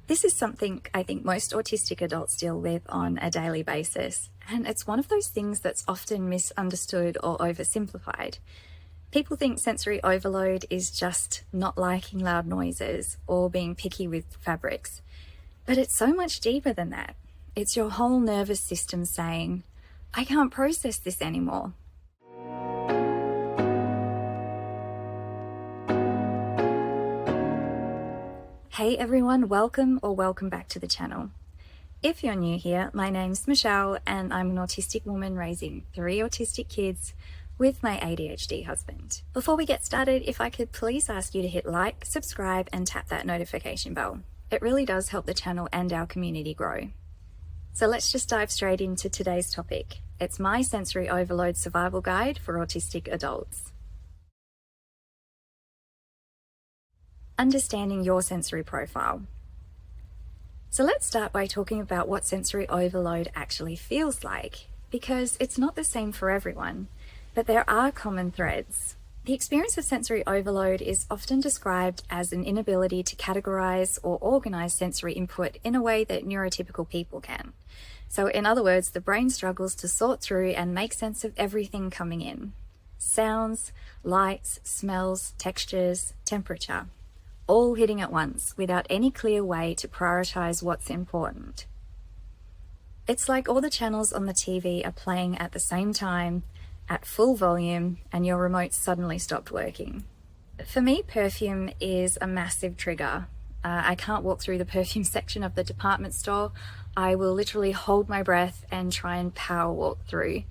This is something I think most autistic adults deal with on a daily basis, and it's one of those things that's often misunderstood or oversimplified. People think sensory overload is just not liking loud noises or being picky with fabrics, but it's so much deeper than that. It's your whole nervous system saying, I can't process this anymore. Hey everyone, welcome back to the channel. If you're new here, my name's Michelle and I'm an autistic woman raising 3 autistic kids with my ADHD husband. Before we get started, if I could please ask you to hit like, subscribe and tap that notification bell. It really does help the channel and our community grow. So let's just dive straight into today's topic. It's my sensory overload survival guide for autistic adults. Understanding your sensory profile. So let's start by talking about what sensory overload actually feels like, because it's not the same for everyone, but there are common threads. The experience of sensory overload is often described as an inability to categorize or organize sensory input in a way that neurotypical people can. So in other words, the brain struggles to sort through and make sense of everything coming in. Sounds, lights, smells, textures, temperature. All hitting at once without any clear way to prioritize what's important. It's like all the channels on the TV are playing at the same time, at full volume, and your remote suddenly stopped working. For me, perfume is a massive trigger. I can't walk through the perfume section of the department store. I will literally hold my breath and try and power walk through.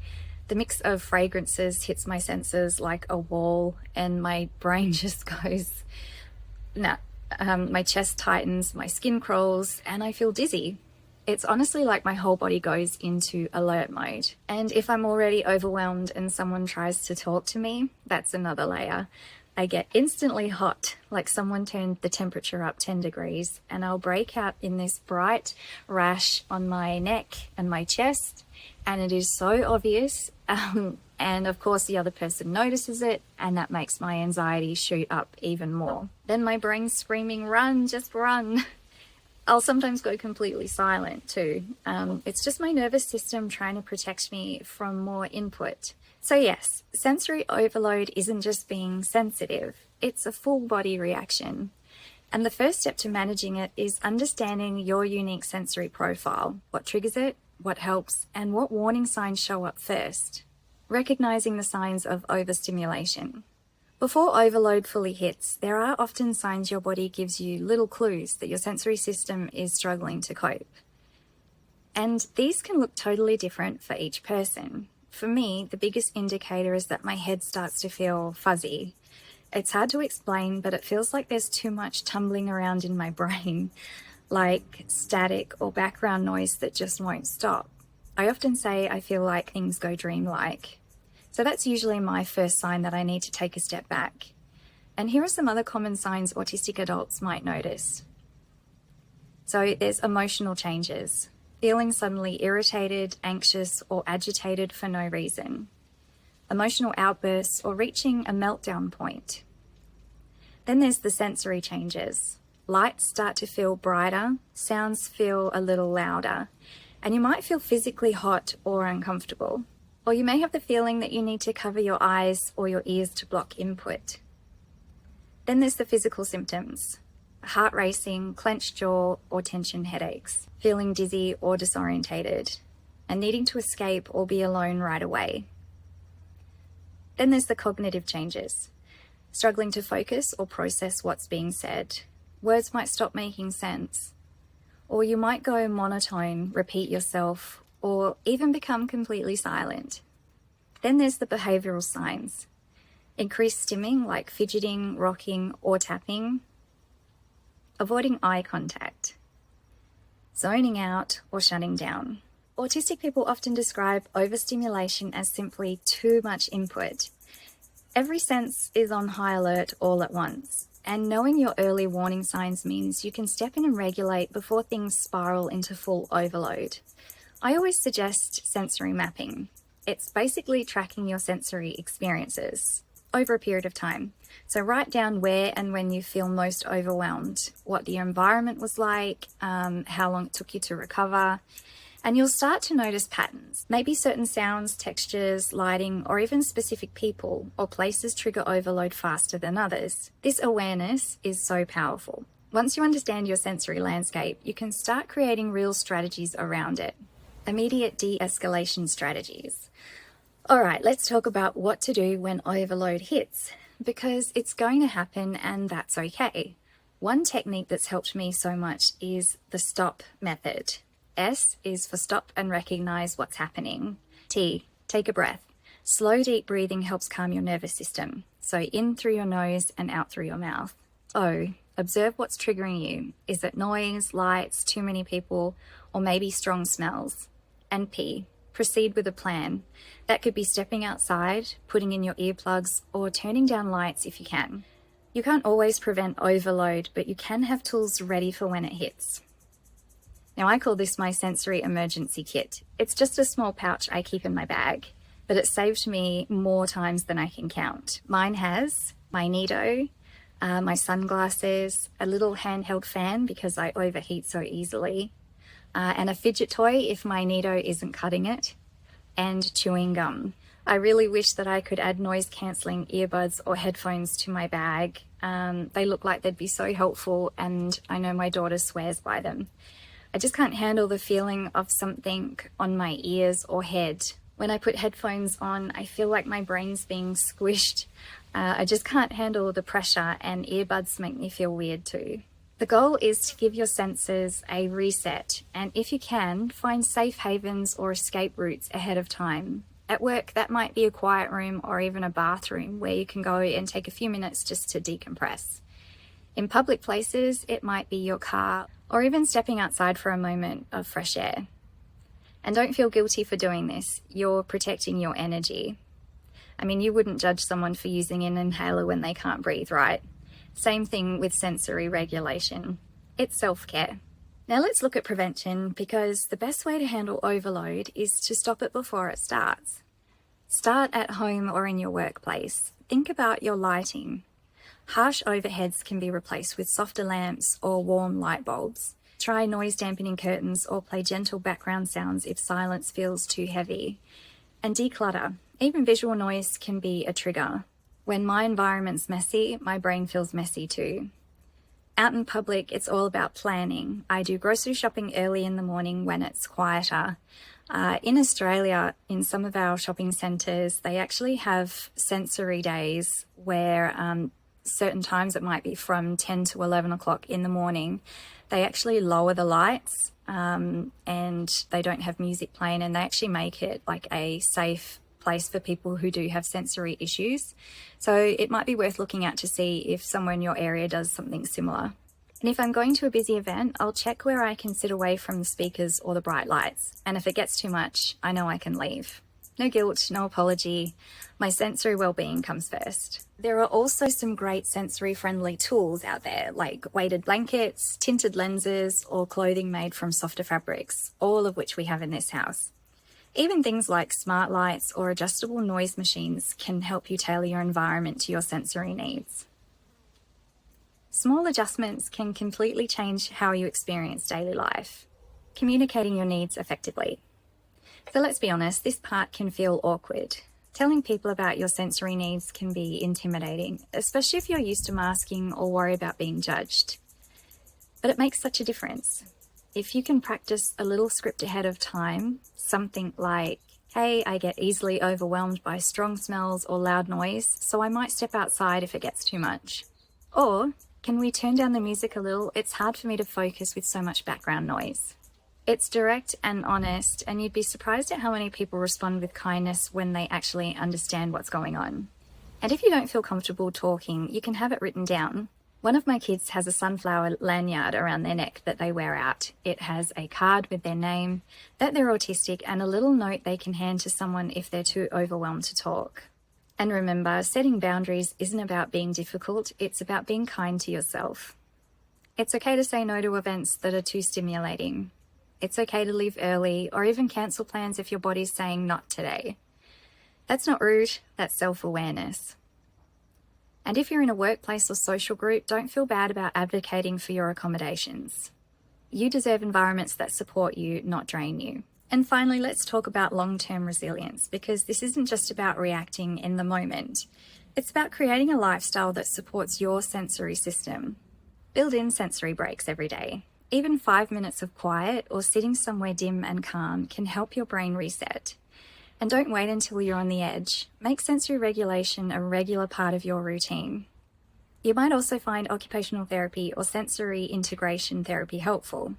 The mix of fragrances hits my senses like a wall and my brain just goes, my chest tightens, my skin crawls, and I feel dizzy. It's honestly like my whole body goes into alert mode. And if I'm already overwhelmed and someone tries to talk to me, that's another layer. I get instantly hot, like someone turned the temperature up 10 degrees, and I'll break out in this bright rash on my neck and my chest, and it is so obvious. And of course the other person notices it, and that makes my anxiety shoot up even more. Then my brain's screaming, run, just run. I'll sometimes go completely silent too. It's just my nervous system trying to protect me from more input. So yes, sensory overload isn't just being sensitive, it's a full body reaction. And the first step to managing it is understanding your unique sensory profile, what triggers it, what helps, and what warning signs show up first. Recognizing the signs of overstimulation. Before overload fully hits, there are often signs your body gives you little clues that your sensory system is struggling to cope. And these can look totally different for each person. For me, the biggest indicator is that my head starts to feel fuzzy. It's hard to explain, but it feels like there's too much tumbling around in my brain, like static or background noise that just won't stop. I often say I feel like things go dreamlike. So that's usually my first sign that I need to take a step back. And here are some other common signs autistic adults might notice. So there's emotional changes, feeling suddenly irritated, anxious, or agitated for no reason. Emotional outbursts or reaching a meltdown point. Then there's the sensory changes. Lights start to feel brighter, sounds feel a little louder, and you might feel physically hot or uncomfortable. Or you may have the feeling that you need to cover your eyes or your ears to block input. Then there's the physical symptoms. Heart racing, clenched jaw or tension headaches, feeling dizzy or disorientated, and needing to escape or be alone right away. Then there's the cognitive changes. Struggling to focus or process what's being said. Words might stop making sense. Or you might go monotone, repeat yourself, or even become completely silent. Then there's the behavioral signs. Increased stimming like fidgeting, rocking, or tapping. Avoiding eye contact. Zoning out or shutting down. Autistic people often describe overstimulation as simply too much input. Every sense is on high alert all at once. And knowing your early warning signs means you can step in and regulate before things spiral into full overload. I always suggest sensory mapping. It's basically tracking your sensory experiences. over a period of time. So write down where and when you feel most overwhelmed, what the environment was like, how long it took you to recover, and you'll start to notice patterns. Maybe certain sounds, textures, lighting, or even specific people or places trigger overload faster than others. This awareness is so powerful. Once you understand your sensory landscape, you can start creating real strategies around it. Immediate de-escalation strategies. All right, let's talk about what to do when overload hits, because it's going to happen and that's okay. One technique that's helped me so much is the stop method. S is for stop and recognize what's happening. T, take a breath. Slow, deep breathing helps calm your nervous system. So in through your nose and out through your mouth. O, observe what's triggering you. Is it noise, lights, too many people, or maybe strong smells? And P, proceed with a plan. That could be stepping outside, putting in your earplugs, or turning down lights if you can. You can't always prevent overload, but you can have tools ready for when it hits. Now, I call this my sensory emergency kit. It's just a small pouch I keep in my bag, but it saved me more times than I can count. Mine has my Nido, my sunglasses, a little handheld fan because I overheat so easily, and a fidget toy if my Nido isn't cutting it, and chewing gum. I really wish that I could add noise-cancelling earbuds or headphones to my bag. They look like they'd be so helpful, and I know my daughter swears by them. I just can't handle the feeling of something on my ears or head. When I put headphones on, I feel like my brain's being squished. I just can't handle the pressure, and earbuds make me feel weird too. The goal is to give your senses a reset, and if you can, find safe havens or escape routes ahead of time. At work, that might be a quiet room or even a bathroom where you can go and take a few minutes just to decompress. In public places, it might be your car, or even stepping outside for a moment of fresh air. And don't feel guilty for doing this. You're protecting your energy. I mean, you wouldn't judge someone for using an inhaler when they can't breathe, right? Same thing with sensory regulation. It's self-care. Now let's look at prevention, because the best way to handle overload is to stop it before it starts. Start at home or in your workplace. Think about your lighting. Harsh overheads can be replaced with softer lamps or warm light bulbs. Try noise dampening curtains or play gentle background sounds if silence feels too heavy. And declutter. Even visual noise can be a trigger. When my environment's messy, my brain feels messy too. Out in public, it's all about planning. I do grocery shopping early in the morning when it's quieter. In Australia, in some of our shopping centres, they actually have sensory days where certain times, it might be from 10 to 11 o'clock in the morning, they actually lower the lights and they don't have music playing, and they actually make it like a safe place for people who do have sensory issues. So it might be worth looking at to see if somewhere in your area does something similar. And if I'm going to a busy event, I'll check where I can sit away from the speakers or the bright lights. And if it gets too much, I know I can leave. No guilt, no apology. My sensory well-being comes first. There are also some great sensory-friendly tools out there, like weighted blankets, tinted lenses, or clothing made from softer fabrics, all of which we have in this house. Even things like smart lights or adjustable noise machines can help you tailor your environment to your sensory needs. Small adjustments can completely change how you experience daily life. Communicating your needs effectively. So let's be honest, this part can feel awkward. Telling people about your sensory needs can be intimidating, especially if you're used to masking or worry about being judged. But it makes such a difference. If you can practice a little script ahead of time, something like, hey, I get easily overwhelmed by strong smells or loud noise, so I might step outside if it gets too much. Or, can we turn down the music a little? It's hard for me to focus with so much background noise. It's direct and honest, and you'd be surprised at how many people respond with kindness when they actually understand what's going on. And if you don't feel comfortable talking, you can have it written down. One of my kids has a sunflower lanyard around their neck that they wear out. It has a card with their name, that they're autistic, and a little note they can hand to someone if they're too overwhelmed to talk. And remember, setting boundaries isn't about being difficult, it's about being kind to yourself. It's okay to say no to events that are too stimulating. It's okay to leave early or even cancel plans if your body's saying not today. That's not rude, that's self-awareness. And if you're in a workplace or social group, don't feel bad about advocating for your accommodations. You deserve environments that support you, not drain you. And finally, let's talk about long-term resilience, because this isn't just about reacting in the moment. It's about creating a lifestyle that supports your sensory system. Build in sensory breaks every day. Even 5 minutes of quiet or sitting somewhere dim and calm can help your brain reset. And don't wait until you're on the edge. Make sensory regulation a regular part of your routine. You might also find occupational therapy or sensory integration therapy helpful.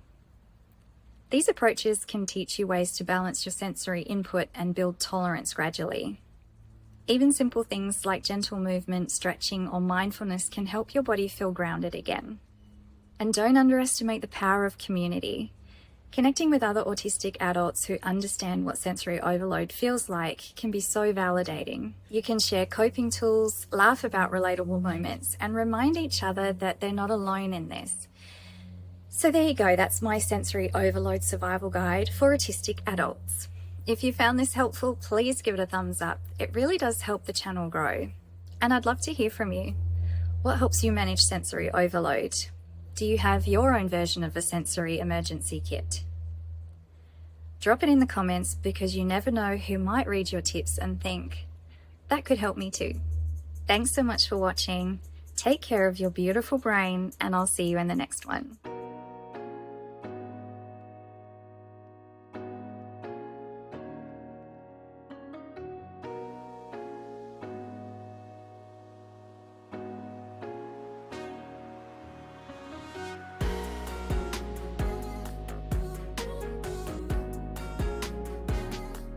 These approaches can teach you ways to balance your sensory input and build tolerance gradually. Even simple things like gentle movement, stretching, or mindfulness can help your body feel grounded again. And don't underestimate the power of community. Connecting with other autistic adults who understand what sensory overload feels like can be so validating. You can share coping tools, laugh about relatable moments, and remind each other that they're not alone in this. So there you go, that's my sensory overload survival guide for autistic adults. If you found this helpful, please give it a thumbs up. It really does help the channel grow. And I'd love to hear from you. What helps you manage sensory overload? Do you have your own version of a sensory emergency kit? Drop it in the comments, because you never know who might read your tips and think, that could help me too. Thanks so much for watching. Take care of your beautiful brain, and I'll see you in the next one.